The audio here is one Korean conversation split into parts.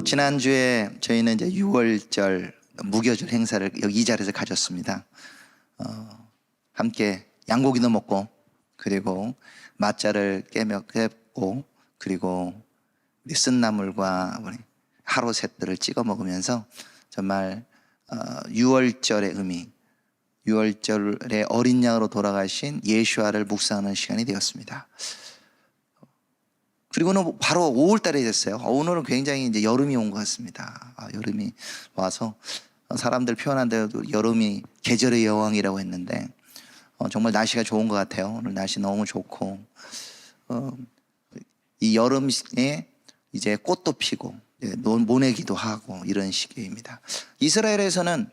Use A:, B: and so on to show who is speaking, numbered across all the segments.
A: 지난주에 저희는 이제 6월절 무교절 행사를 여기 이 자리에서 가졌습니다. 함께 양고기도 먹고, 그리고 맛자를 깨먹고, 그리고 우리 쓴나물과 우리 하로셋들을 찍어 먹으면서 정말 6월절의 의미, 6월절의 어린 양으로 돌아가신 예수와를 묵상하는 시간이 되었습니다. 그리고는 바로 5월 달이 됐어요. 오늘은 굉장히 이제 여름이 온 것 같습니다. 여름이 와서 사람들 표현한 대로 여름이 계절의 여왕이라고 했는데 정말 날씨가 좋은 것 같아요. 오늘 날씨 너무 좋고 이 여름에 이제 꽃도 피고 모내기도 하고 이런 시기입니다. 이스라엘에서는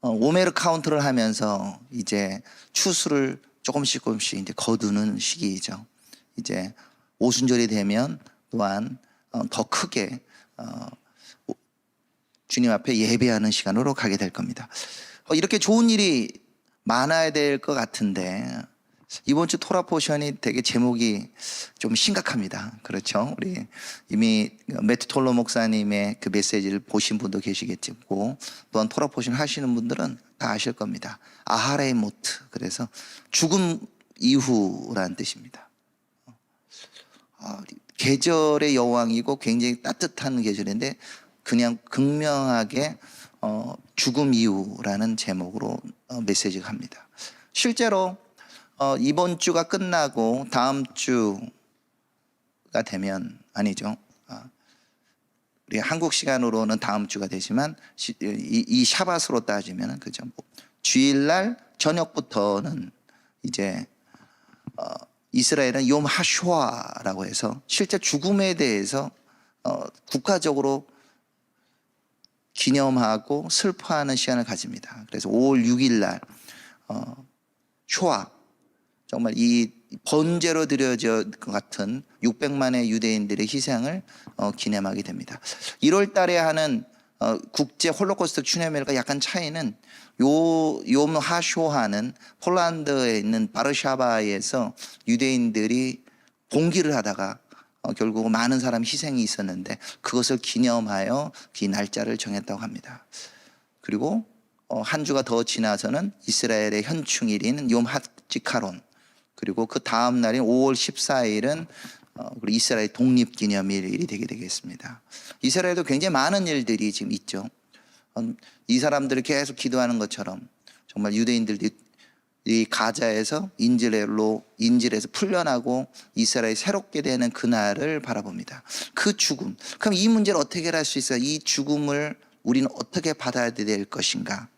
A: 오메르 카운트를 하면서 이제 추수를 조금씩 이제 거두는 시기이죠. 이제 오순절이 되면 또한 더 크게 주님 앞에 예배하는 시간으로 가게 될 겁니다. 이렇게 좋은 일이 많아야 될 것 같은데 이번 주 토라 포션이 되게 제목이 좀 심각합니다. 그렇죠? 우리 이미 매튜 톨로 목사님의 그 메시지를 보신 분도 계시겠고, 또한 토라 포션 하시는 분들은 다 아실 겁니다. 아하레이 모트, 그래서 죽음 이후라는 뜻입니다. 계절의 여왕이고 굉장히 따뜻한 계절인데 그냥 극명하게 죽음 이후라는 제목으로 메시지가 합니다. 실제로 이번 주가 끝나고 다음 주가 되면, 아니죠, 우리 한국 시간으로는 다음 주가 되지만 이 샤밧으로 따지면 그죠, 주일날 저녁부터는 이제 이스라엘은 욤 하쇼아라고 해서 실제 죽음에 대해서 국가적으로 기념하고 슬퍼하는 시간을 가집니다. 그래서 5월 6일 날 쇼아, 정말 이 번제로 드려질 것 같은 600만의 유대인들의 희생을 기념하게 됩니다. 1월 달에 하는 국제 홀로코스트 추념일과 약간 차이는 욤 하쇼하는 폴란드에 있는 바르샤바에서 유대인들이 봉기를 하다가 결국 많은 사람 희생이 있었는데 그것을 기념하여 이 날짜를 정했다고 합니다. 그리고 한 주가 더 지나서는 이스라엘의 현충일인 욤 하지카론, 그리고 그 다음 날인 5월 14일은 우리 이스라엘 독립기념일이 되게 되겠습니다. 이스라엘도 굉장히 많은 일들이 지금 있죠. 이 사람들이 계속 기도하는 것처럼 정말 유대인들이 이 가자에서 인질에서 풀려나고 이스라엘이 새롭게 되는 그날을 바라봅니다. 그 죽음, 그럼 이 문제를 어떻게 해결할 수 있어요? 이 죽음을 우리는 어떻게 받아야 될 것인가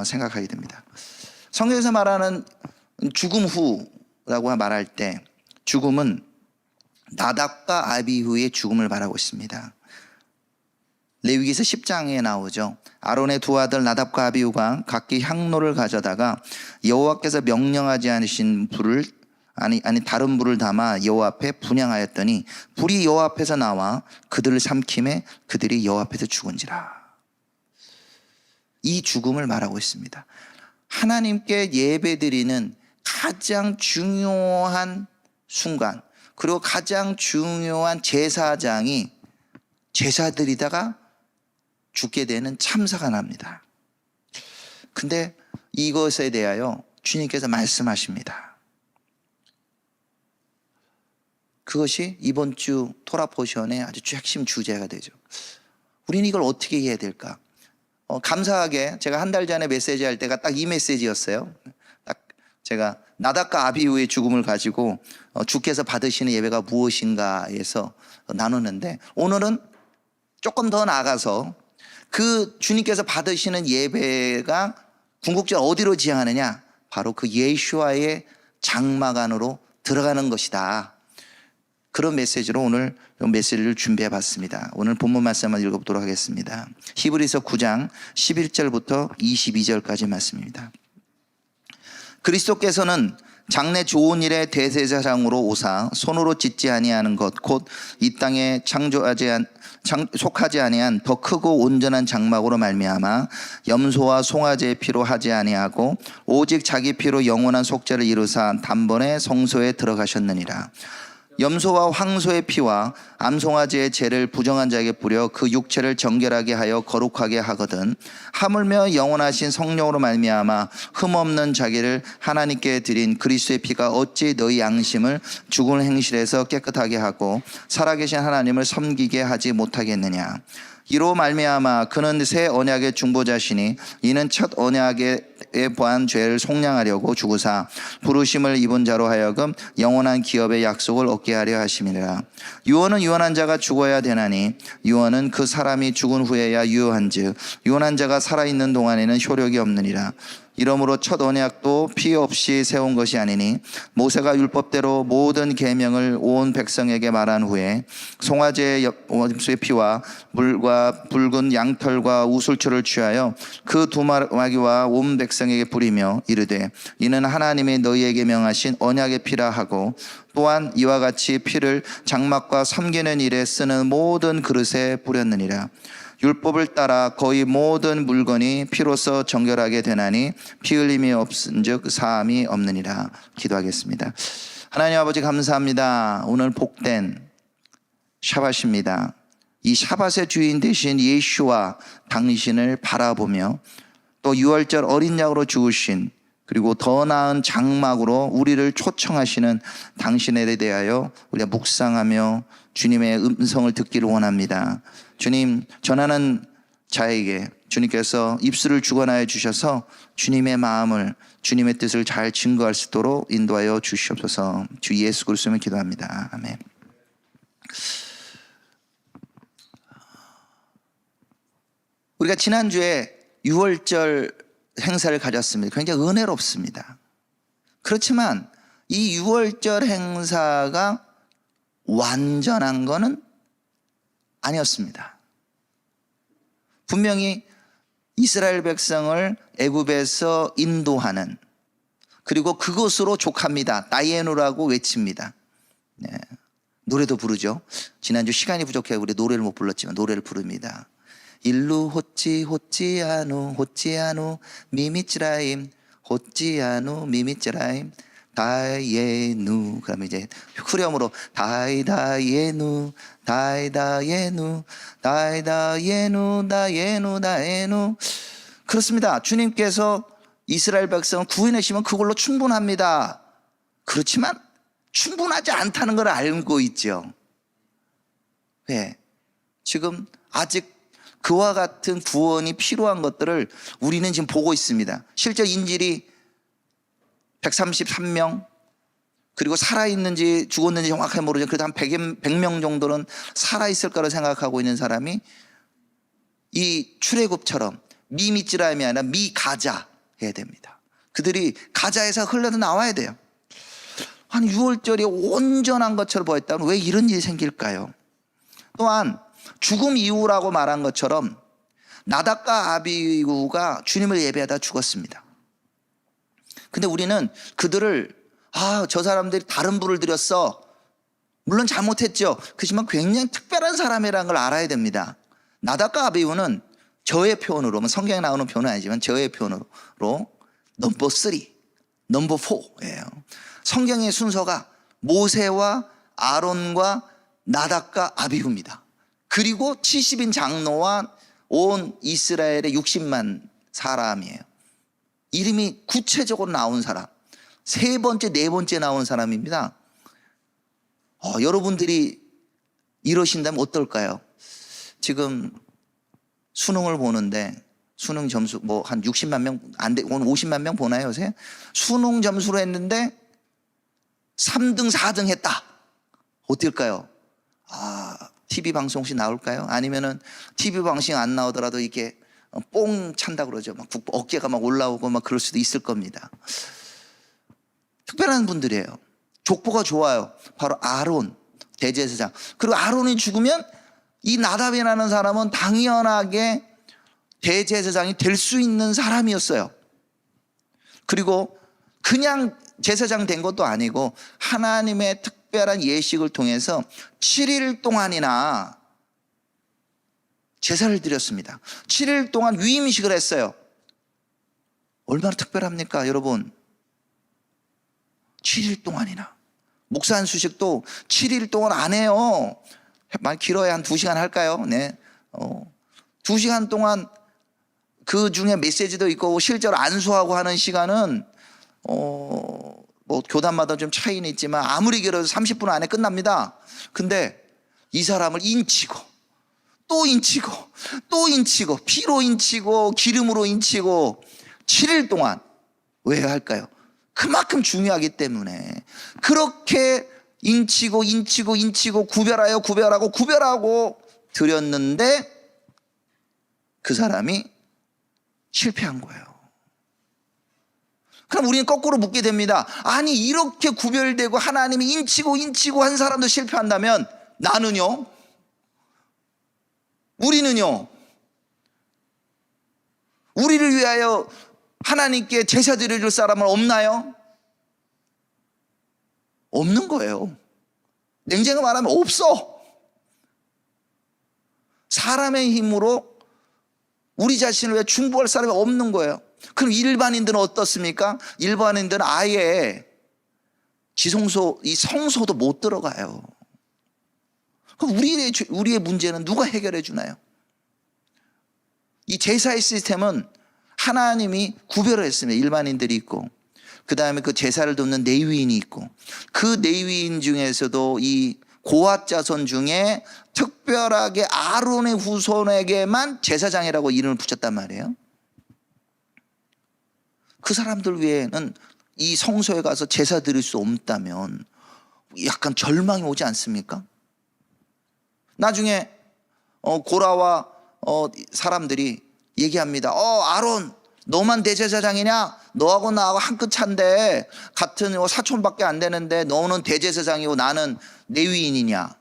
A: 생각하게 됩니다. 성경에서 말하는 죽음 후라고 말할 때 죽음은 나답과 아비후의 죽음을 말하고 있습니다. 레위기서 10장에 나오죠. 아론의 두 아들 나답과 아비후가 각기 향로를 가져다가 여호와께서 명령하지 않으신 불을 다른 불을 담아 여호와 앞에 분향하였더니 불이 여호와 앞에서 나와 그들을 삼킴에 그들이 여호와 앞에서 죽은지라. 이 죽음을 말하고 있습니다. 하나님께 예배드리는 가장 중요한 순간, 그리고 가장 중요한 제사장이 제사드리다가 죽게 되는 참사가 납니다. 근데 이것에 대하여 주님께서 말씀하십니다. 그것이 이번 주 토라 포션의 아주 핵심 주제가 되죠. 우리는 이걸 어떻게 해야 될까? 감사하게 제가 한 달 전에 메시지 할 때가 딱 이 메시지였어요. 딱 제가 나답과 아비후의 죽음을 가지고 주께서 받으시는 예배가 무엇인가에서 나누는데, 오늘은 조금 더 나아가서 그 주님께서 받으시는 예배가 궁극적으로 어디로 지향하느냐, 바로 그 예수와의 장막 안으로 들어가는 것이다. 그런 메시지로 오늘 메시지를 준비해 봤습니다. 오늘 본문 말씀을 읽어보도록 하겠습니다. 히브리서 9장 11절부터 22절까지 말씀입니다. 그리스도께서는 장래 좋은 일의 대제사장으로 오사 손으로 짓지 아니하는 것 곧 이 땅에 속하지 아니한 더 크고 온전한 장막으로 말미암아 염소와 송아지의 피로 하지 아니하고 오직 자기 피로 영원한 속죄를 이루사 단번에 성소에 들어가셨느니라. 염소와 황소의 피와 암송아지의 죄를 부정한 자에게 뿌려 그 육체를 정결하게 하여 거룩하게 하거든 하물며 영원하신 성령으로 말미암아 흠없는 자기를 하나님께 드린 그리스도의 피가 어찌 너희 양심을 죽은 행실에서 깨끗하게 하고 살아계신 하나님을 섬기게 하지 못하겠느냐. 이로 말미암아 그는 새 언약의 중보자시니 이는 첫 언약에 보한 죄를 속량하려고 죽으사 부르심을 입은 자로 하여금 영원한 기업의 약속을 얻게 하려 하심이라. 유언은 유언한 자가 죽어야 되나니 유언은 그 사람이 죽은 후에야 유효한즉 유언한 자가 살아있는 동안에는 효력이 없느니라. 이러므로 첫 언약도 피 없이 세운 것이 아니니 모세가 율법대로 모든 계명을 온 백성에게 말한 후에 송아지의 염소의 피와 물과 붉은 양털과 우슬초를 취하여 그 두 마귀와 온 백성에게 뿌리며 이르되 이는 하나님이 너희에게 명하신 언약의 피라 하고 또한 이와 같이 피를 장막과 섬기는 일에 쓰는 모든 그릇에 뿌렸느니라. 율법을 따라 거의 모든 물건이 피로써 정결하게 되나니 피 흘림이 없은즉 사함이 없느니라. 기도하겠습니다. 하나님 아버지 감사합니다. 오늘 복된 샤밧입니다. 이 샤밧의 주인 되신 예수와 당신을 바라보며 또 6월절 어린 양으로 죽으신 그리고 더 나은 장막으로 우리를 초청하시는 당신에 대하여 우리가 묵상하며 주님의 음성을 듣기를 원합니다. 주님, 전하는 자에게 주님께서 입술을 주관하여 주셔서 주님의 마음을, 주님의 뜻을 잘 증거할 수 있도록 인도하여 주시옵소서. 주 예수 그리스도로 기도합니다. 아멘. 우리가 지난주에 6월절 행사를 가졌습니다. 굉장히 은혜롭습니다. 그렇지만 이 6월절 행사가 완전한 것은 아니었습니다. 분명히 이스라엘 백성을 애굽에서 인도하는 그리고 그것으로 족합니다. 다이에누라고 외칩니다. 네. 노래도 부르죠. 지난주 시간이 부족해 우리 노래를 못 불렀지만 노래를 부릅니다. 일루 호찌아누 미미츠라임 호찌아누 미미츠라임 다이에누. 그러면 이제 후렴으로 다이다예누 다예누. 그렇습니다. 주님께서 이스라엘 백성을 구해내시면 그걸로 충분합니다. 그렇지만 충분하지 않다는 걸 알고 있죠. 왜? 지금 아직 그와 같은 구원이 필요한 것들을 우리는 지금 보고 있습니다. 실제 인질이 133명, 그리고 살아있는지 죽었는지 정확하게 모르죠. 그래도 한 100명 정도는 살아있을 거라 생각하고 있는 사람이 이 출애굽처럼 미미찌라임이 아니라 미가자 해야 됩니다. 그들이 가자에서 흘러서 나와야 돼요. 한 6월절이 온전한 것처럼 보였다면 왜 이런 일이 생길까요? 또한 죽음 이후라고 말한 것처럼 나답과 아비후가 주님을 예배하다 죽었습니다. 근데 우리는 그들을 저 사람들이 다른 부를 드렸어. 물론 잘못했죠. 그렇지만 굉장히 특별한 사람이라는 걸 알아야 됩니다. 나답과 아비후는 저의 표현으로, 성경에 나오는 표현은 아니지만 저의 표현으로 넘버 3, 넘버 4예요. 성경의 순서가 모세와 아론과 나답과 아비후입니다. 그리고 70인 장로와 온 이스라엘의 60만 사람이에요. 이름이 구체적으로 나온 사람, 세 번째, 네 번째 나온 사람입니다. 여러분들이 이러신다면 어떨까요? 지금 수능을 보는데 수능 점수 뭐 한 60만 명 안 돼, 오늘 50만 명 보나요 요새? 수능 점수로 했는데 3등, 4등 했다. 어떨까요? TV 방송 혹시 나올까요? 아니면은 TV 방송 안 나오더라도 이렇게 뽕 찬다 그러죠. 막 어깨가 막 올라오고 막 그럴 수도 있을 겁니다. 특별한 분들이에요. 족보가 좋아요. 바로 아론, 대제사장. 그리고 아론이 죽으면 이 나답이라는 사람은 당연하게 대제사장이 될 수 있는 사람이었어요. 그리고 그냥 제사장 된 것도 아니고 하나님의 특별한 예식을 통해서 7일 동안이나 제사를 드렸습니다. 7일 동안 위임식을 했어요. 얼마나 특별합니까 여러분? 7일 동안이나 목사 한 수식도 7일 동안 안 해요. 많이 길어야 한 2시간 할까요? 네. 2시간 동안 그 중에 메시지도 있고 실제로 안수하고 하는 시간은 뭐 교단마다 좀 차이는 있지만 아무리 길어도 30분 안에 끝납니다. 근데 이 사람을 인치고 또 인치고 또 인치고 피로 인치고 기름으로 인치고 7일 동안 왜 할까요? 그만큼 중요하기 때문에 그렇게 인치고 구별하고 드렸는데 그 사람이 실패한 거예요. 그럼 우리는 거꾸로 묻게 됩니다. 아니 이렇게 구별되고 하나님이 인치고 한 사람도 실패한다면 나는요? 우리는요? 우리를 위하여 하나님께 제사 드려줄 사람은 없나요? 없는 거예요. 냉정히 말하면 없어. 사람의 힘으로 우리 자신을 위해 중보할 사람이 없는 거예요. 그럼 일반인들은 어떻습니까? 일반인들은 아예 이 성소도 못 들어가요. 그럼 우리의 문제는 누가 해결해 주나요? 이 제사의 시스템은 하나님이 구별을 했습니다. 일반인들이 있고 그 다음에 그 제사를 돕는 레위인이 있고 그 레위인 중에서도 이 고핫 자손 중에 특별하게 아론의 후손에게만 제사장이라고 이름을 붙였단 말이에요. 그 사람들 외에는 이 성소에 가서 제사 드릴 수 없다면 약간 절망이 오지 않습니까? 나중에 고라와 사람들이 얘기합니다. 아론 너만 대제사장이냐? 너하고 나하고 한 끗 차인데 같은 사촌밖에 안 되는데 너는 대제사장이고 나는 레위인이냐?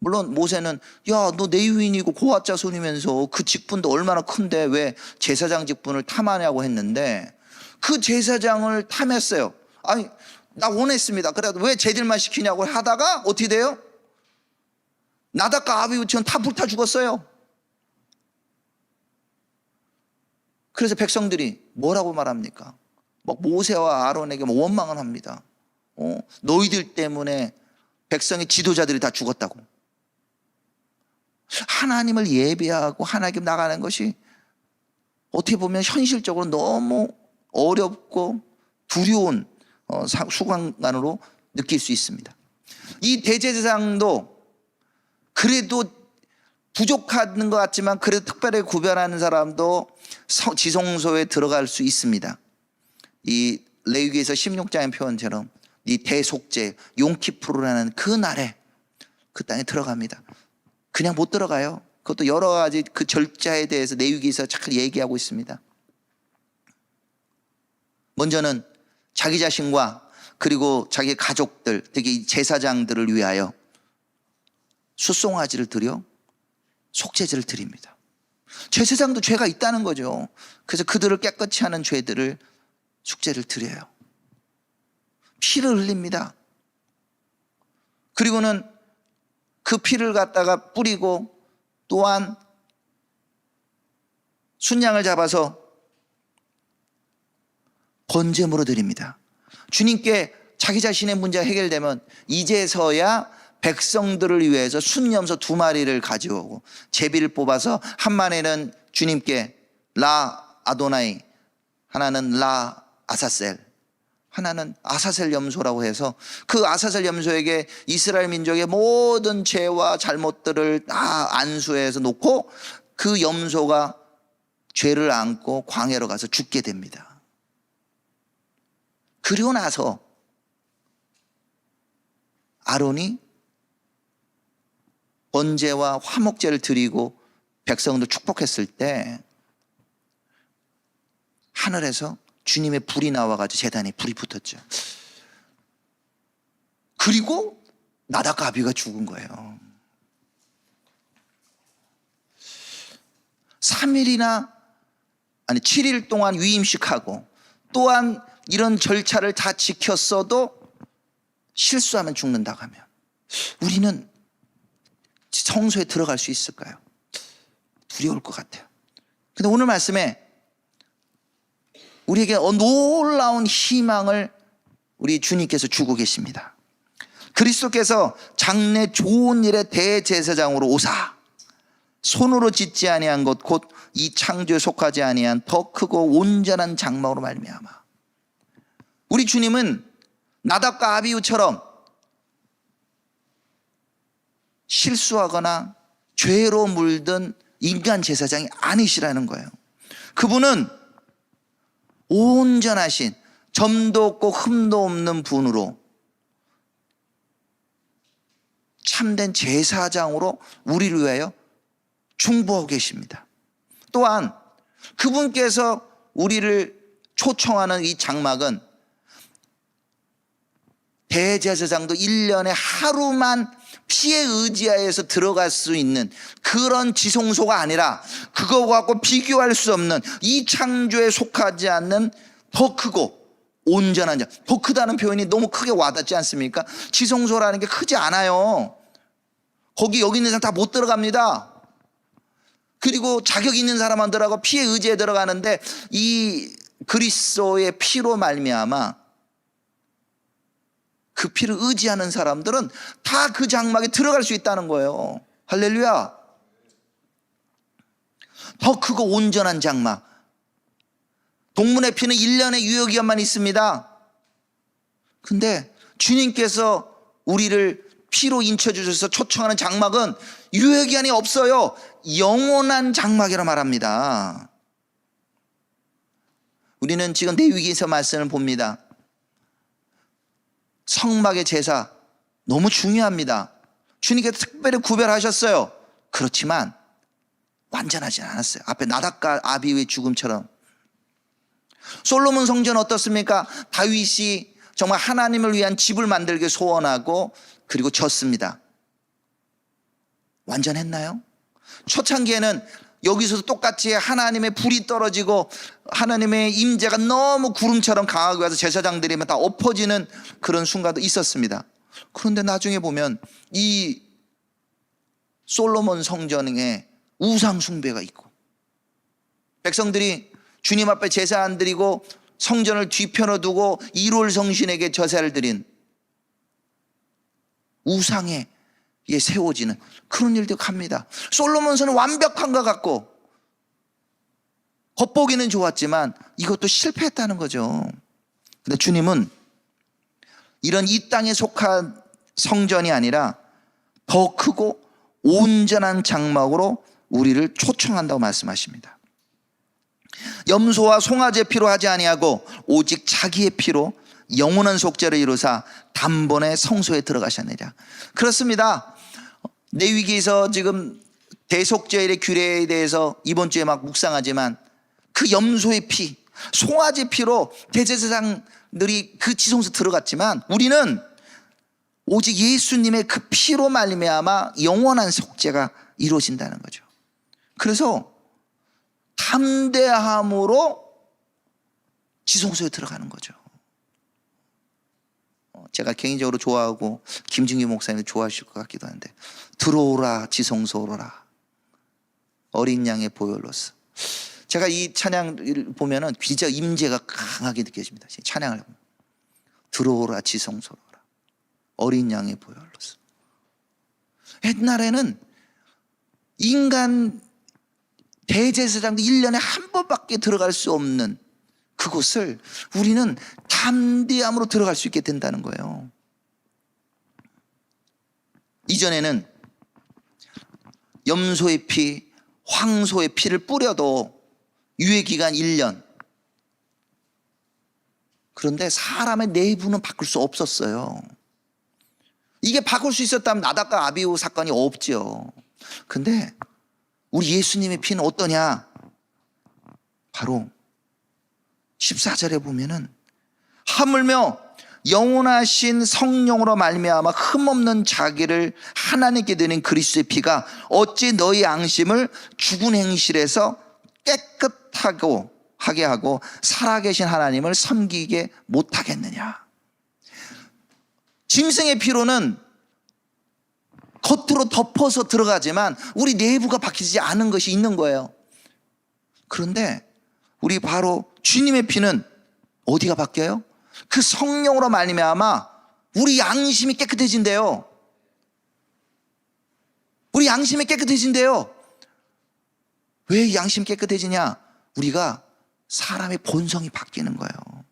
A: 물론 모세는 야, 너 레위인이고 고핫 자손이면서 그 직분도 얼마나 큰데 왜 제사장 직분을 탐하냐고 했는데 그 제사장을 탐했어요. 아니 나 원했습니다. 그래도 왜 쟤들만 시키냐고 하다가 어떻게 돼요? 나답과 아비후처는 다 불타 죽었어요. 그래서 백성들이 뭐라고 말합니까? 막 모세와 아론에게 원망을 합니다. 너희들 때문에 백성의 지도자들이 다 죽었다고. 하나님을 예배하고 하나님 나가는 것이 어떻게 보면 현실적으로 너무 어렵고 두려운 수강관으로 느낄 수 있습니다. 이 대제사장도 그래도 부족한 것 같지만 그래도 특별히 구별하는 사람도 지성소에 들어갈 수 있습니다. 이 레위기에서 16장의 표현처럼 이 대속죄 용키푸르라는 그 날에 그 땅에 들어갑니다. 그냥 못 들어가요. 그것도 여러 가지 그 절차에 대해서 레위기에서 잘 얘기하고 있습니다. 먼저는 자기 자신과 그리고 자기 가족들, 특히 제사장들을 위하여 숫송아지를 드려 속죄제를 드립니다. 제사장도 죄가 있다는 거죠. 그래서 그들을 깨끗이 하는 죄들을 속죄를 드려요. 피를 흘립니다. 그리고는 그 피를 갖다가 뿌리고 또한 순양을 잡아서 번제물로 드립니다. 주님께 자기 자신의 문제가 해결되면 이제서야 백성들을 위해서 순염소 2마리를 가져오고 제비를 뽑아서 한 마리는 주님께 라 아도나이, 하나는 라 아사셀, 하나는 아사셀 염소라고 해서 그 아사셀 염소에게 이스라엘 민족의 모든 죄와 잘못들을 다 안수해서 놓고 그 염소가 죄를 안고 광야로 가서 죽게 됩니다. 그리고 나서 아론이 번제와 화목제를 드리고 백성들 축복했을 때 하늘에서 주님의 불이 나와가지고 제단에 불이 붙었죠. 그리고 나답과 아비가 죽은 거예요. 7일 동안 위임식하고 또한 이런 절차를 다 지켰어도 실수하면 죽는다고 하면 우리는 성소에 들어갈 수 있을까요? 두려울 것 같아요. 근데 오늘 말씀에 우리에게 놀라운 희망을 우리 주님께서 주고 계십니다. 그리스도께서 장래 좋은 일의 대제사장으로 오사 손으로 짓지 아니한 것 곧 이 창조에 속하지 아니한 더 크고 온전한 장막으로 말미암아. 우리 주님은 나답과 아비후처럼 실수하거나 죄로 물든 인간 제사장이 아니시라는 거예요. 그분은 온전하신 점도 없고 흠도 없는 분으로 참된 제사장으로 우리를 위하여 중보하고 계십니다. 또한 그분께서 우리를 초청하는 이 장막은 대제사장도 1년에 하루만 피에 의지하여서 들어갈 수 있는 그런 지성소가 아니라 그거와 갖고 비교할 수 없는 이 창조에 속하지 않는 더 크고 온전한 자. 더 크다는 표현이 너무 크게 와닿지 않습니까? 지성소라는 게 크지 않아요. 거기 여기 있는 사람 다 못 들어갑니다. 그리고 자격 있는 사람만 들어가고 피에 의지해 들어가는데 이 그리스도의 피로 말미암아 그 피를 의지하는 사람들은 다 그 장막에 들어갈 수 있다는 거예요. 할렐루야. 더 크고 온전한 장막. 동문의 피는 1년의 유효기간만 있습니다. 근데 주님께서 우리를 피로 인쳐주셔서 초청하는 장막은 유효기간이 없어요. 영원한 장막이라 말합니다. 우리는 지금 레위기에서 말씀을 봅니다. 성막의 제사 너무 중요합니다. 주님께서 특별히 구별하셨어요. 그렇지만 완전하지 않았어요. 앞에 나답과 아비후의 죽음처럼. 솔로몬 성전 어떻습니까? 다윗이 정말 하나님을 위한 집을 만들게 소원하고 그리고 졌습니다. 완전했나요? 초창기에는 여기서도 똑같이 하나님의 불이 떨어지고 하나님의 임재가 너무 구름처럼 강하게 와서 제사장들이 다 엎어지는 그런 순간도 있었습니다. 그런데 나중에 보면 이 솔로몬 성전에 우상 숭배가 있고 백성들이 주님 앞에 제사 안 드리고 성전을 뒤편에 두고 일월 성신에게 제사를 드린 우상에 세워지는 그런 일도 갑니다. 솔로몬서는 완벽한 것 같고 겉보기는 좋았지만 이것도 실패했다는 거죠. 근데 주님은 이런 이 땅에 속한 성전이 아니라 더 크고 온전한 장막으로 우리를 초청한다고 말씀하십니다. 염소와 송아지의 피로 하지 아니하고 오직 자기의 피로 영원한 속죄를 이루사 단번에 성소에 들어가셨느니라. 그렇습니다. 레위기에서 지금 대속죄의 규례에 대해서 이번 주에 막 묵상하지만 그 염소의 피, 송아지 피로 대제사장들이 그 지성소 들어갔지만 우리는 오직 예수님의 그 피로 말미암아 영원한 속죄가 이루어진다는 거죠. 그래서 담대함으로 지성소에 들어가는 거죠. 제가 개인적으로 좋아하고 김진규 목사님도 좋아하실 것 같기도 한데 들어오라 지성소로라 어린 양의 보혈로서. 제가 이 찬양을 보면은 진짜 임재가 강하게 느껴집니다. 찬양을 보면 들어오라 지성소로라 어린 양의 보혈로서. 옛날에는 인간 대제사장도 1년에 한 번밖에 들어갈 수 없는 그곳을 우리는 담대함으로 들어갈 수 있게 된다는 거예요. 이전에는 염소의 피, 황소의 피를 뿌려도 유예기간 1년. 그런데 사람의 내부는 바꿀 수 없었어요. 이게 바꿀 수 있었다면 나답과 아비후 사건이 없죠. 근데 우리 예수님의 피는 어떠냐? 바로 14절에 보면은 하물며 영원하신 성령으로 말미암아 흠없는 자기를 하나님께 드린 그리스도의 피가 어찌 너희 양심을 죽은 행실에서 깨끗하게 하고 살아계신 하나님을 섬기게 못하겠느냐. 짐승의 피로는 겉으로 덮어서 들어가지만 우리 내부가 바뀌지 않은 것이 있는 거예요. 그런데 우리 바로 주님의 피는 어디가 바뀌어요? 그 성령으로 말미암아 우리 양심이 깨끗해진대요. 우리 양심이 깨끗해진대요. 왜 양심이 깨끗해지냐? 우리가 사람의 본성이 바뀌는 거예요.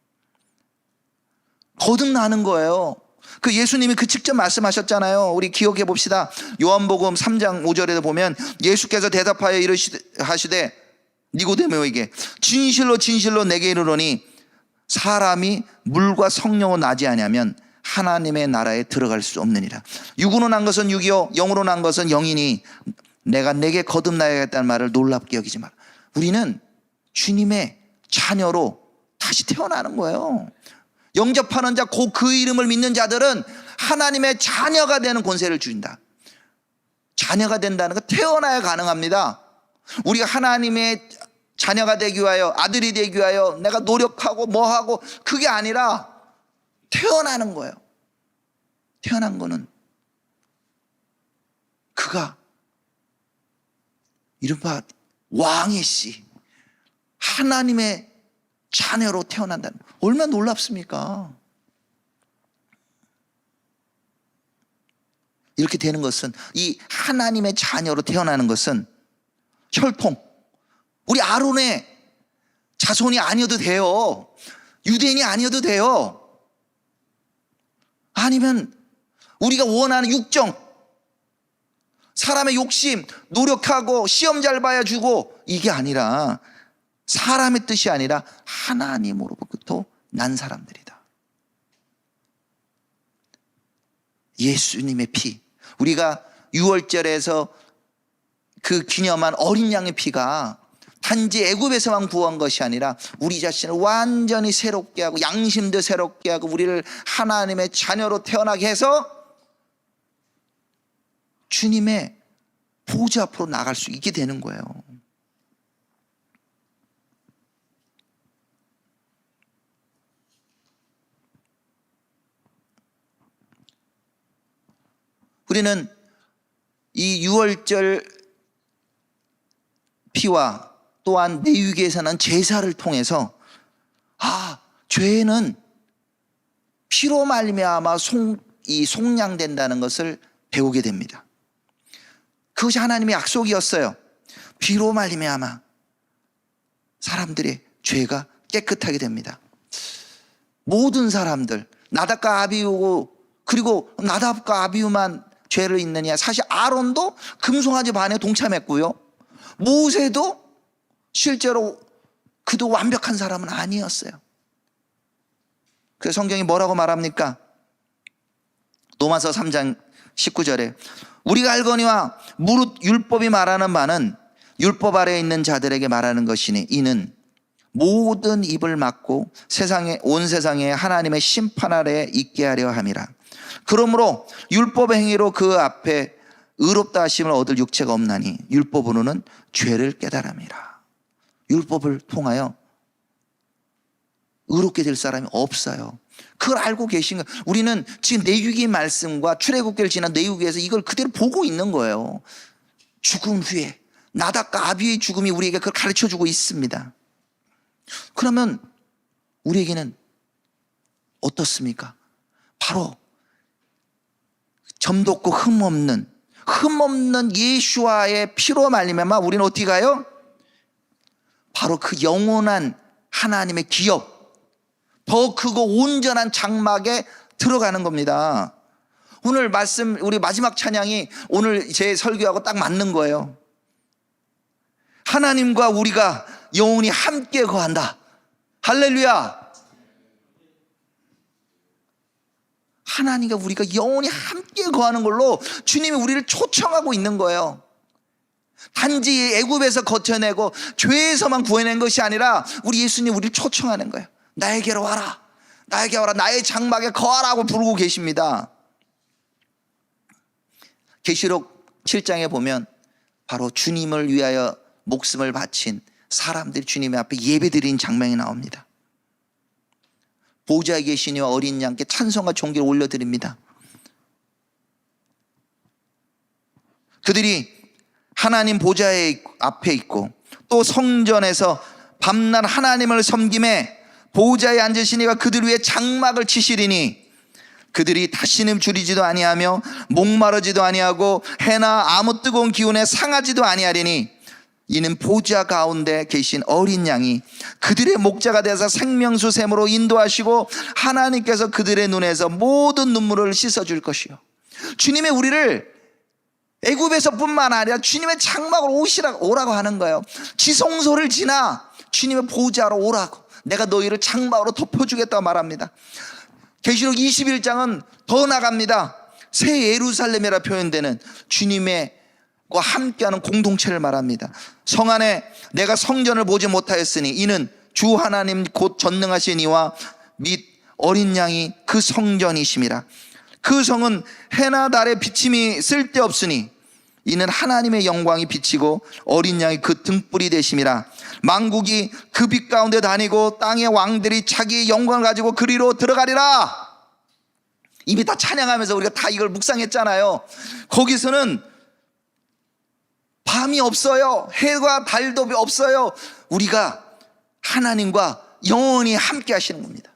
A: 거듭나는 거예요. 그 예수님이 그 직접 말씀하셨잖아요. 우리 기억해 봅시다. 요한복음 3장 5절에 보면 예수께서 대답하여 하시되 니고데모에게 진실로 진실로 내게 이르노니 사람이 물과 성령으로 나지 아니하면 하나님의 나라에 들어갈 수 없느니라. 육으로 난 것은 육이요 영으로 난 것은 영이니 내가 내게 거듭나야겠다는 말을 놀랍게 여기지 마라. 우리는 주님의 자녀로 다시 태어나는 거예요. 영접하는 자, 그 이름을 믿는 자들은 하나님의 자녀가 되는 권세를 주신다. 자녀가 된다는 건 태어나야 가능합니다. 우리가 하나님의 자녀가 되기 위하여, 아들이 되기 위하여 내가 노력하고 뭐하고 그게 아니라 태어나는 거예요. 태어난 거는 그가 이른바 왕의 씨, 하나님의 자녀로 태어난다는, 얼마나 놀랍습니까? 이렇게 되는 것은, 이 하나님의 자녀로 태어나는 것은 혈통, 우리 아론의 자손이 아니어도 돼요. 유대인이 아니어도 돼요. 아니면 우리가 원하는 육정, 사람의 욕심, 노력하고 시험 잘 봐야 주고, 이게 아니라 사람의 뜻이 아니라 하나님으로부터 난 사람들이다. 예수님의 피, 우리가 6월절에서 그 기념한 어린 양의 피가 단지 애굽에서만 구한 것이 아니라 우리 자신을 완전히 새롭게 하고 양심도 새롭게 하고 우리를 하나님의 자녀로 태어나게 해서 주님의 보좌 앞으로 나갈 수 있게 되는 거예요. 우리는 이 6월절 피와 또한 내육에서 난 제사를 통해서 죄는 피로 말미암아 속량된다는 것을 배우게 됩니다. 그것이 하나님의 약속이었어요. 피로 말미암아 사람들의 죄가 깨끗하게 됩니다. 모든 사람들, 나답과 아비우고, 그리고 나답과 아비우만 죄를 있느냐? 사실 아론도 금송아지 반에 동참했고요, 모세도 실제로 그도 완벽한 사람은 아니었어요. 그래서 성경이 뭐라고 말합니까? 로마서 3장 19절에 우리가 알거니와 무릇 율법이 말하는 바는 율법 아래에 있는 자들에게 말하는 것이니 이는 모든 입을 막고 온 세상에 하나님의 심판 아래에 있게 하려 함이라. 그러므로 율법의 행위로 그 앞에 의롭다 하심을 얻을 육체가 없나니 율법으로는 죄를 깨달음이라. 율법을 통하여 의롭게 될 사람이 없어요. 그걸 알고 계신 거예요. 우리는 지금 내육의 말씀과 출애굽기를 지난 내육에서 이걸 그대로 보고 있는 거예요. 죽음 후에 나답과 아비의 죽음이 우리에게 그걸 가르쳐주고 있습니다. 그러면 우리에게는 어떻습니까? 바로 점도 없고 흠없는 예수와의 피로 말미암아 우리는 어떻게 가요? 바로 그 영원한 하나님의 기업, 더 크고 온전한 장막에 들어가는 겁니다. 오늘 말씀, 우리 마지막 찬양이 오늘 제 설교하고 딱 맞는 거예요. 하나님과 우리가 영원히 함께 거한다. 할렐루야. 하나님과 우리가 영원히 함께 거하는 걸로 주님이 우리를 초청하고 있는 거예요. 단지 애굽에서 거쳐내고 죄에서만 구해낸 것이 아니라 우리 예수님 우리를 초청하는 거예요. 나에게로 와라, 나에게 와라, 나의 장막에 거하라고 부르고 계십니다. 계시록 7장에 보면 바로 주님을 위하여 목숨을 바친 사람들이 주님의 앞에 예배드린 장면이 나옵니다. 보좌에 계신 이와 어린 양께 찬송과 존귀를 올려드립니다. 그들이 하나님 보좌 앞에 있고 또 성전에서 밤낮 하나님을 섬김에 보호자에 앉으시니가 그들 위에 장막을 치시리니 그들이 다시는 줄이지도 아니하며 목마르지도 아니하고 해나 아무 뜨거운 기운에 상하지도 아니하리니 이는 보호자 가운데 계신 어린 양이 그들의 목자가 되어서 생명수 샘으로 인도하시고 하나님께서 그들의 눈에서 모든 눈물을 씻어줄 것이요. 주님의 우리를 애굽에서뿐만 아니라 주님의 장막으로 오라고 하는 거예요. 지성소를 지나 주님의 보호자로 오라고, 내가 너희를 장막으로 덮어주겠다고 말합니다. 계시록 21장은 더 나갑니다. 새 예루살렘이라 표현되는 주님의 과 함께하는 공동체를 말합니다. 성 안에 내가 성전을 보지 못하였으니 이는 주 하나님 곧 전능하신 이와 및 어린 양이 그 성전이심이라. 그 성은 해나 달의 비침이 쓸데없으니 이는 하나님의 영광이 비치고 어린 양이 그 등불이 되심이라. 만국이 그 빛 가운데 다니고 땅의 왕들이 자기의 영광을 가지고 그리로 들어가리라. 이미 다 찬양하면서 우리가 다 이걸 묵상했잖아요. 거기서는 밤이 없어요. 해와 달도 없어요. 우리가 하나님과 영원히 함께 하시는 겁니다.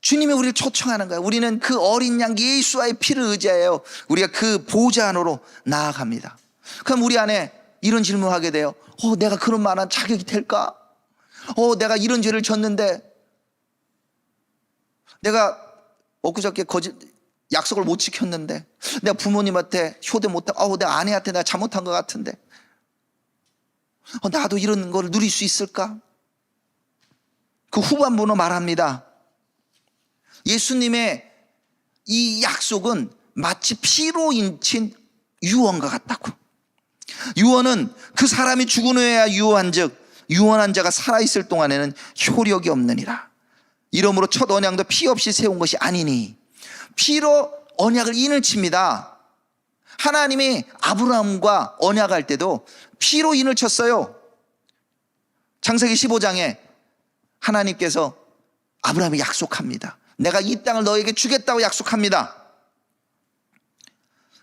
A: 주님이 우리를 초청하는 거예요. 우리는 그 어린 양 예수와의 피를 의지하여 우리가 그 보호자 안으로 나아갑니다. 그럼 우리 안에 이런 질문을 하게 돼요. 내가 그런 만한 자격이 될까? 내가 이런 죄를 졌는데, 내가 엊그저께 약속을 못 지켰는데, 내가 부모님한테 효대 못하고, 내 아내한테 내가 잘못한 것 같은데, 나도 이런 걸 누릴 수 있을까? 그 후반부는 말합니다. 예수님의 이 약속은 마치 피로 인친 유언과 같다고. 유언은 그 사람이 죽은 후에야 유언한 즉 유언한 자가 살아있을 동안에는 효력이 없느니라. 이러므로 첫 언약도 피 없이 세운 것이 아니니 피로 언약을 인을 칩니다. 하나님이 아브라함과 언약할 때도 피로 인을 쳤어요. 창세기 15장에 하나님께서 아브라함이 약속합니다. 내가 이 땅을 너에게 주겠다고 약속합니다.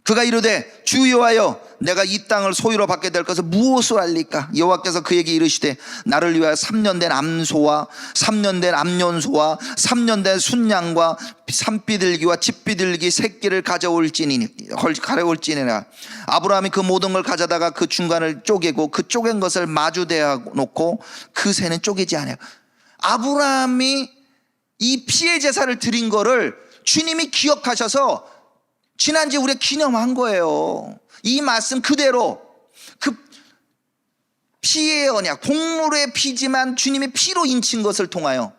A: 그가 이르되 주 여호와여, 내가 이 땅을 소유로 받게 될 것을 무엇으로 알리까? 여호와께서 그에게 이르시되 나를 위하여 3년 된 암소와 3년 된 암년소와 3년 된 순양과 산비둘기와 집비둘기 새끼를 가져올지니라. 아브라함이 그 모든 걸 가져다가 그 중간을 쪼개고 그 쪼갠 것을 마주대어 놓고 그 새는 쪼개지 않아요. 아브라함이 이 피의 제사를 드린 거를 주님이 기억하셔서 지난주에 우리가 기념한 거예요. 이 말씀 그대로 그 피의 언약, 동물의 피지만 주님의 피로 인친 것을 통하여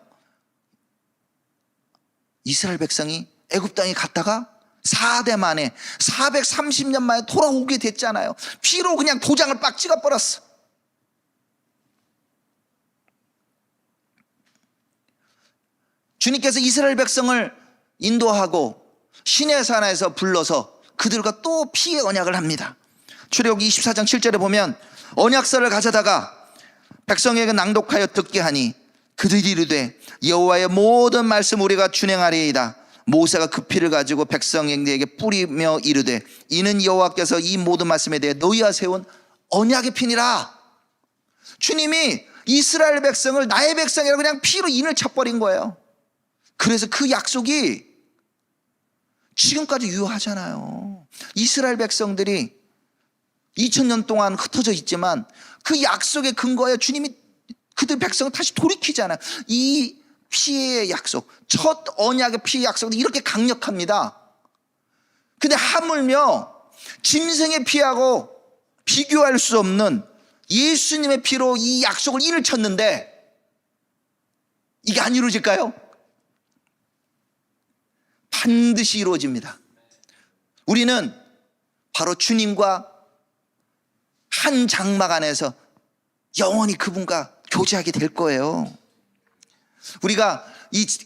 A: 이스라엘 백성이 애굽 땅에 갔다가 4대 만에 430년 만에 돌아오게 됐잖아요. 피로 그냥 도장을 빡 찍어버렸어. 주님께서 이스라엘 백성을 인도하고 시내산에서 불러서 그들과 또 피의 언약을 합니다. 출애굽기 24장 7절에 보면 언약서를 가져다가 백성에게 낭독하여 듣게 하니 그들이 이르되 여호와의 모든 말씀 우리가 준행하리이다. 모세가 그 피를 가지고 백성에게 뿌리며 이르되 이는 여호와께서 이 모든 말씀에 대해 너희와 세운 언약의 피니라. 주님이 이스라엘 백성을 나의 백성이라고 그냥 피로 인을 쳐버린 거예요. 그래서 그 약속이 지금까지 유효하잖아요. 이스라엘 백성들이 2000년 동안 흩어져 있지만 그 약속의 근거에 주님이 그들 백성을 다시 돌이키잖아요. 이 피의 약속, 첫 언약의 피의 약속은 이렇게 강력합니다. 근데 하물며 짐승의 피하고 비교할 수 없는 예수님의 피로 이 약속을 인을 쳤는데 이게 안 이루어질까요? 반드시 이루어집니다. 우리는 바로 주님과 한 장막 안에서 영원히 그분과 교제하게 될 거예요. 우리가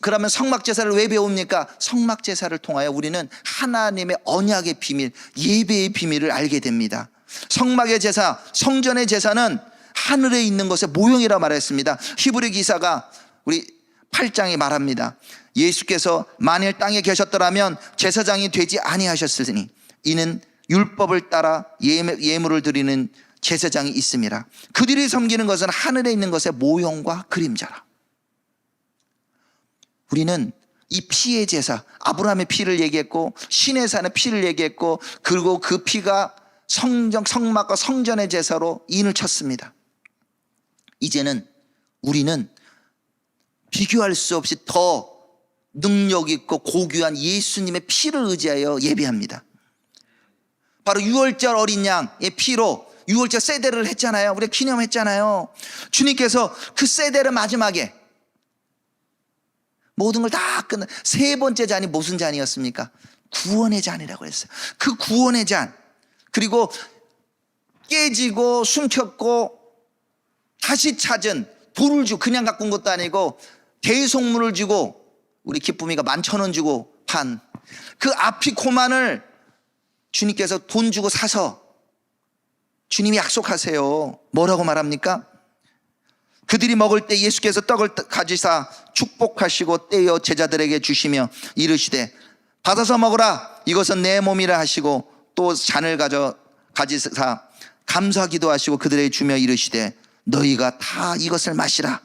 A: 그러면 성막제사를 왜 배웁니까? 성막제사를 통하여 우리는 하나님의 언약의 비밀, 예배의 비밀을 알게 됩니다. 성막의 제사, 성전의 제사는 하늘에 있는 것의 모형이라 말했습니다. 히브리 기사가 우리 8장에 말합니다. 예수께서 만일 땅에 계셨더라면 제사장이 되지 아니하셨으니 이는 율법을 따라 예물을 드리는 제사장이 있음이라. 그들이 섬기는 것은 하늘에 있는 것의 모형과 그림자라. 우리는 이 피의 제사, 아브라함의 피를 얘기했고 신의 산의 피를 얘기했고, 그리고 그 피가 성막과 성전의 제사로 인을 쳤습니다. 이제는 우리는 비교할 수 없이 더 능력 있고 고귀한 예수님의 피를 의지하여 예배합니다. 바로 유월절 어린 양의 피로 유월절 세대를 했잖아요. 우리가 기념했잖아요. 주님께서 그 세대를 마지막에 모든 걸 다 끝내, 세 번째 잔이 무슨 잔이었습니까? 구원의 잔이라고 했어요. 그 구원의 잔, 그리고 깨지고 숨겼고 다시 찾은 돌을 주고, 그냥 갖고 온 것도 아니고 대속물을 주고, 우리 기쁨이가 11,000원 주고 판 그 아피코만을 주님께서 돈 주고 사서, 주님이 약속하세요. 뭐라고 말합니까? 그들이 먹을 때 예수께서 떡을 가지사 축복하시고 떼어 제자들에게 주시며 이르시되 받아서 먹으라, 이것은 내 몸이라 하시고, 또 잔을 가지사 감사기도 하시고 그들에게 주며 이르시되 너희가 다 이것을 마시라,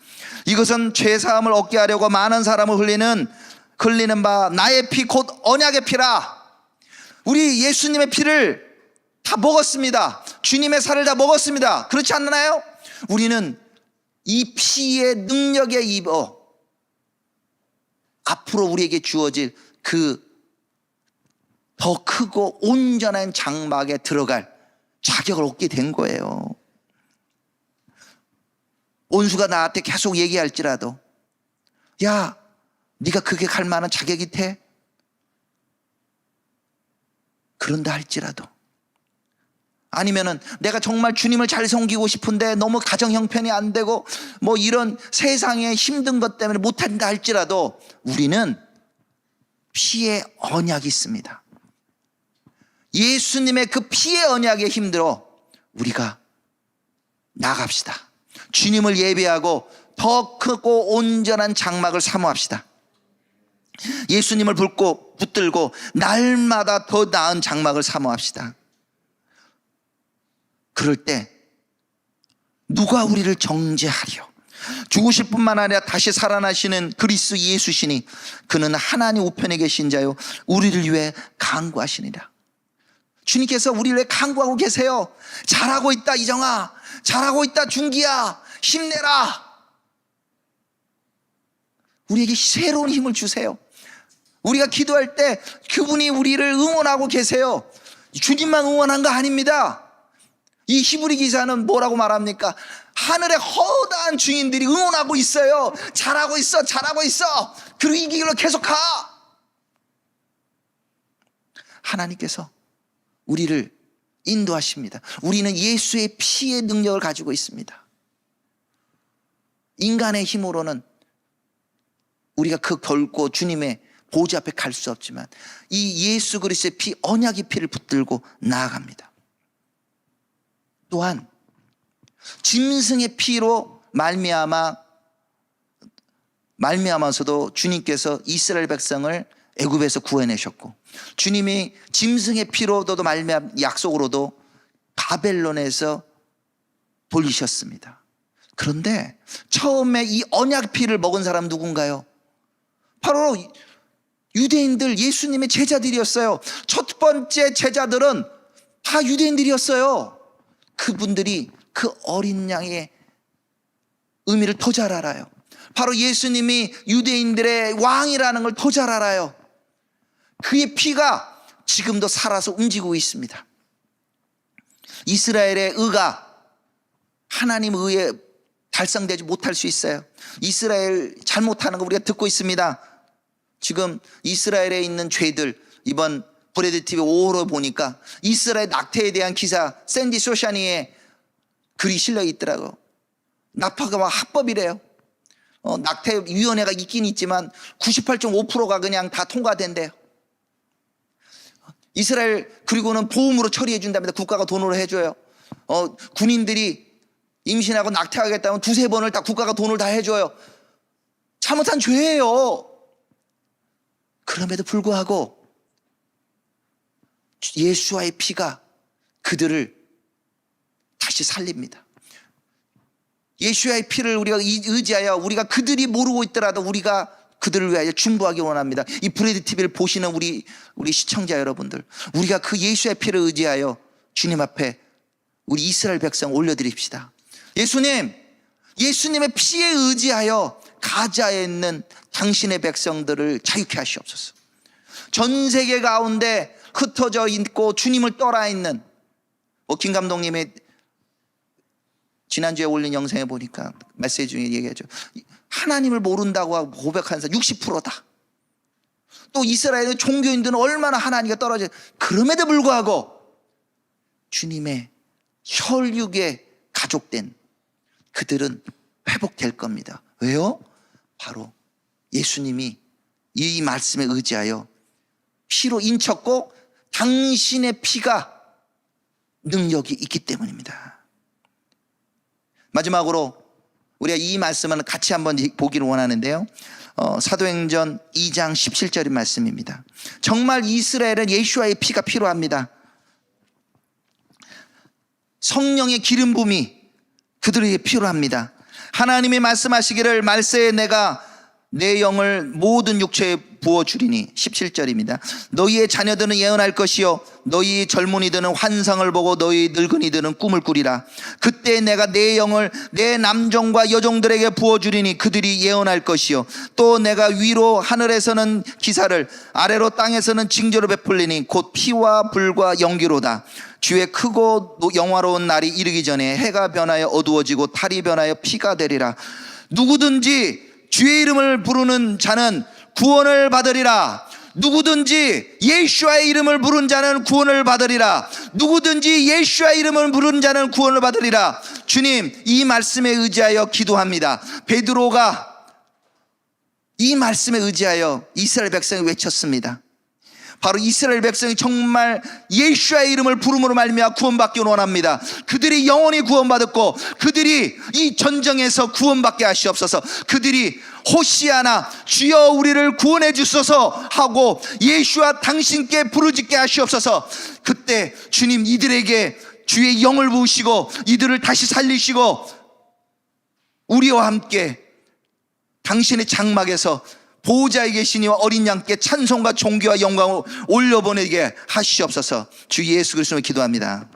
A: 이것은 죄사함을 얻게 하려고 많은 사람을 흘리는 바 나의 피 곧 언약의 피라. 우리 예수님의 피를 다 먹었습니다. 주님의 살을 다 먹었습니다. 그렇지 않나요? 우리는 이 피의 능력에 입어 앞으로 우리에게 주어질 그 더 크고 온전한 장막에 들어갈 자격을 얻게 된 거예요. 온수가 나한테 계속 얘기할지라도, 야, 네가 그게 갈 만한 자격이 돼? 그런다 할지라도, 아니면은 내가 정말 주님을 잘 섬기고 싶은데 너무 가정 형편이 안 되고 뭐 이런 세상의 힘든 것 때문에 못한다 할지라도, 우리는 피의 언약이 있습니다. 예수님의 그 피의 언약에 힘들어 우리가 나갑시다. 주님을 예배하고 더 크고 온전한 장막을 사모합시다. 예수님을 붙들고 날마다 더 나은 장막을 사모합시다. 그럴 때 누가 우리를 정죄하리요? 죽으실 뿐만 아니라 다시 살아나시는 그리스도 예수시니 그는 하나님 우편에 계신 자요 우리를 위해 간구하시니라. 주님께서 우리를 위해 간구하고 계세요. 잘하고 있다 이정아, 잘하고 있다 준기야, 힘내라. 우리에게 새로운 힘을 주세요. 우리가 기도할 때 그분이 우리를 응원하고 계세요. 주님만 응원한 거 아닙니다. 이 히브리 기사는 뭐라고 말합니까? 하늘의 허다한 주인들이 응원하고 있어요. 잘하고 있어, 잘하고 있어. 그리고 이 길로 계속 가. 하나님께서 우리를 인도하십니다. 우리는 예수의 피의 능력을 가지고 있습니다. 인간의 힘으로는 우리가 그 결코 주님의 보좌 앞에 갈 수 없지만 이 예수 그리스도의 피, 언약의 피를 붙들고 나아갑니다. 또한 짐승의 피로 말미암아서도 주님께서 이스라엘 백성을 애굽에서 구해내셨고, 주님이 짐승의 피로도 말미암 약속으로도 바벨론에서 돌리셨습니다. 그런데 처음에 이 언약 피를 먹은 사람 누군가요? 바로 유대인들, 예수님의 제자들이었어요. 첫 번째 제자들은 다 유대인들이었어요. 그분들이 그 어린 양의 의미를 더 잘 알아요. 바로 예수님이 유대인들의 왕이라는 걸 더 잘 알아요. 그의 피가 지금도 살아서 움직이고 있습니다. 이스라엘의 의가 하나님의 의에 달성되지 못할 수 있어요. 이스라엘 잘못하는 거 우리가 듣고 있습니다. 지금 이스라엘에 있는 죄들, 이번 브레드 TV 5호로 보니까 이스라엘 낙태에 대한 기사, 샌디 소샤니의 글이 실려 있더라고. 낙태가 막 합법이래요. 낙태위원회가 있긴 있지만 98.5%가 그냥 다 통과된대요. 이스라엘, 그리고는 보험으로 처리해 준답니다. 국가가 돈으로 해줘요. 군인들이 임신하고 낙태하겠다면 2-3번을 다 국가가 돈을 다 해줘요. 잘못한 죄예요. 그럼에도 불구하고 예수와의 피가 그들을 다시 살립니다. 예수와의 피를 우리가 의지하여 우리가 그들이 모르고 있더라도 우리가 그들을 위하여 중보하기 원합니다. 이 브레드 TV를 보시는 우리 시청자 여러분들, 우리가 그 예수의 피를 의지하여 주님 앞에 우리 이스라엘 백성 올려드립시다. 예수님의 피에 의지하여 가자에 있는 당신의 백성들을 자유케 하시옵소서. 전 세계 가운데 흩어져 있고 주님을 떠나 있는, 김 감독님의 지난주에 올린 영상에 보니까 메시지 중에 얘기하죠. 하나님을 모른다고 하고 고백하는 사람 60%다. 또 이스라엘의 종교인들은 얼마나 하나님과 떨어져, 그럼에도 불구하고 주님의 혈육에 가족된 그들은 회복될 겁니다. 왜요? 바로 예수님이 이 말씀에 의지하여 피로 인쳤고 당신의 피가 능력이 있기 때문입니다. 마지막으로 우리가 이 말씀은 같이 한번 보기를 원하는데요. 사도행전 2장 17절의 말씀입니다. 정말 이스라엘은 예수와의 피가 필요합니다. 성령의 기름 부음이 그들에게 필요합니다. 하나님이 말씀하시기를 말세에 내가 내 영을 모든 육체에 부어주리니 17절입니다. 너희의 자녀들은 예언할 것이요 너희 젊은이들은 환상을 보고 너희 늙은이들은 꿈을 꾸리라. 그때 내가 내 영을 내 남종과 여종들에게 부어주리니 그들이 예언할 것이요 또 내가 위로 하늘에서는 기사를 아래로 땅에서는 징조를 베풀리니 곧 피와 불과 연기로다. 주의 크고 영화로운 날이 이르기 전에 해가 변하여 어두워지고 달이 변하여 피가 되리라. 누구든지 주의 이름을 부르는 자는 구원을 받으리라. 누구든지 예수와의 이름을 부른 자는 구원을 받으리라. 누구든지 예수와의 이름을 부른 자는 구원을 받으리라. 주님, 이 말씀에 의지하여 기도합니다. 베드로가 이 말씀에 의지하여 이스라엘 백성이 외쳤습니다. 바로 이스라엘 백성이 정말 예수의 이름을 부름으로 말미암아 구원받기 원합니다. 그들이 영원히 구원받았고 그들이 이 전쟁에서 구원받게 하시옵소서. 그들이 호시아나 주여 우리를 구원해 주소서 하고 예수와 당신께 부르짖게 하시옵소서. 그때 주님 이들에게 주의 영을 부으시고 이들을 다시 살리시고 우리와 함께 당신의 장막에서 보호자에 계시니와 어린 양께 찬송과 존귀와 영광을 올려보내게 하시옵소서. 주 예수 그리스도로 기도합니다.